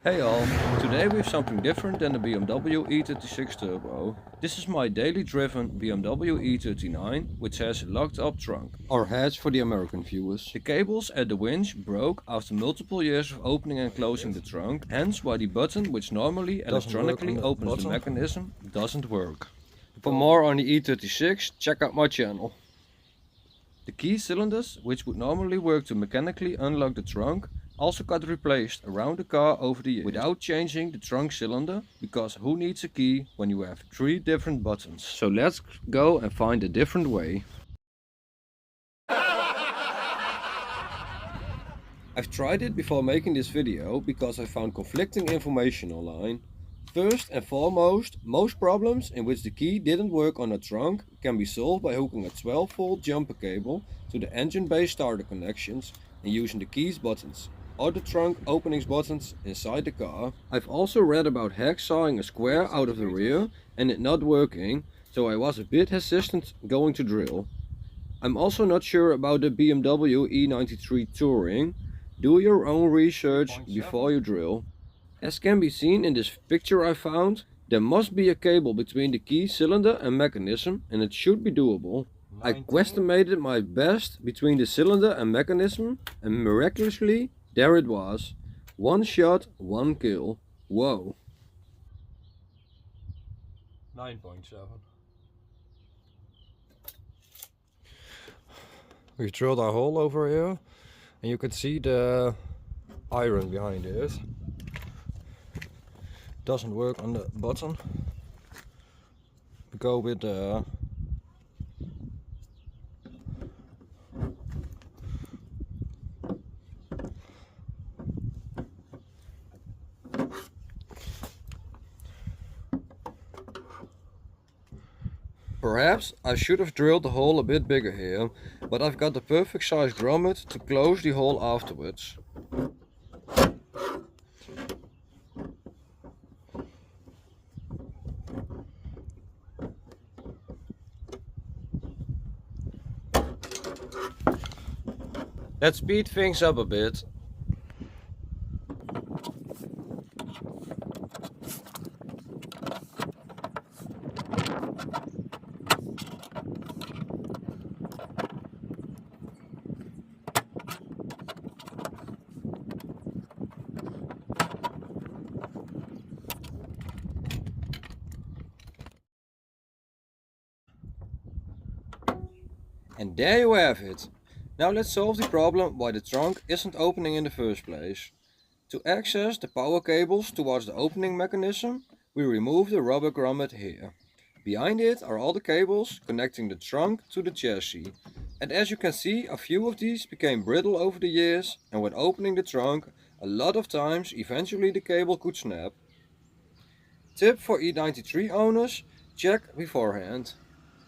Hey all, today we have something different than the BMW e36 Turbo. This is my daily driven BMW e39 which has a locked up trunk, or hatch for the American viewers. The cables at the winch broke after multiple years of opening and closing the trunk, hence why the button which normally electronically opens the mechanism doesn't work. For more on the e36, check out my channel. The key cylinders, which would normally work to mechanically unlock the trunk, also got replaced around the car over the years without changing the trunk cylinder, because who needs a key when you have 3 different buttons? So let's go and find a different way. I've tried it before making this video because I found conflicting information online. First and foremost, most problems in which the key didn't work on a trunk can be solved by hooking a 12-volt jumper cable to the engine bay starter connections and using the keys buttons or the trunk openings buttons inside the car. I've also read about hacksawing a square out of the rear and it not working, so I was a bit hesitant going to drill. I'm also not sure about the BMW e93 Touring. Do your own research before you drill. As can be seen in this picture I found, there must be a cable between the key cylinder and mechanism and it should be doable. I guesstimated my best between the cylinder and mechanism and miraculously there it was. One shot, one kill. Whoa. 9.7. We've drilled a hole over here and you can see the iron behind it. Doesn't work on the button. We go with the Perhaps I should have drilled the hole a bit bigger here, but I've got the perfect size grommet to close the hole afterwards. Let's speed things up a bit. And there you have it. Now let's solve the problem why the trunk isn't opening in the first place. To access the power cables towards the opening mechanism, we remove the rubber grommet here. Behind it are all the cables connecting the trunk to the chassis. And as you can see, a few of these became brittle over the years, and when opening the trunk, a lot of times eventually the cable could snap. Tip for E93 owners, check beforehand.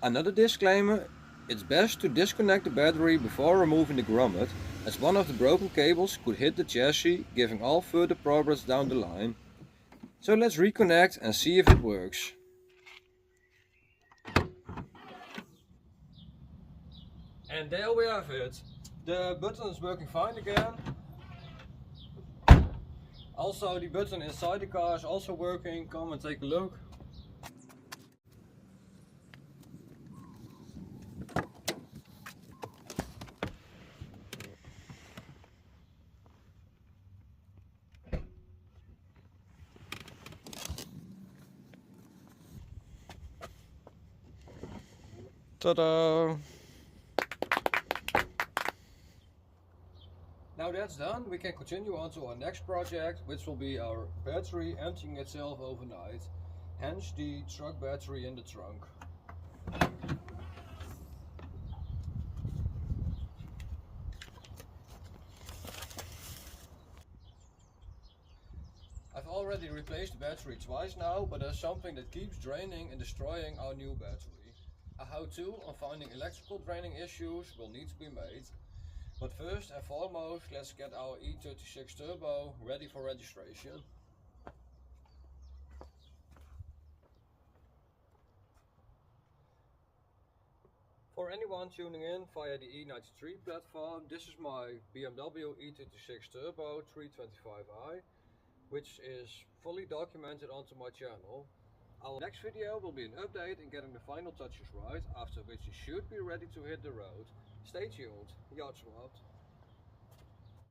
Another disclaimer, it's best to disconnect the battery before removing the grommet, as one of the broken cables could hit the chassis, giving all further progress down the line. So let's reconnect and see if it works. And there we have it. The button is working fine again. Also the button inside the car is also working. Come and take a look. ta-da! Now that's done, we can continue on to our next project, which will be our battery emptying itself overnight, hence the truck battery in the trunk. I've already replaced the battery twice now, but there's something that keeps draining and destroying our new battery. A how-to on finding electrical draining issues will need to be made. But first and foremost, let's get our E36 Turbo ready for registration. For anyone tuning in via the E93 platform, this is my BMW E36 Turbo 325i. which is fully documented onto my channel. Our next video will be an update in getting the final touches right, after which you should be ready to hit the road. Stay tuned. Yacht Squad.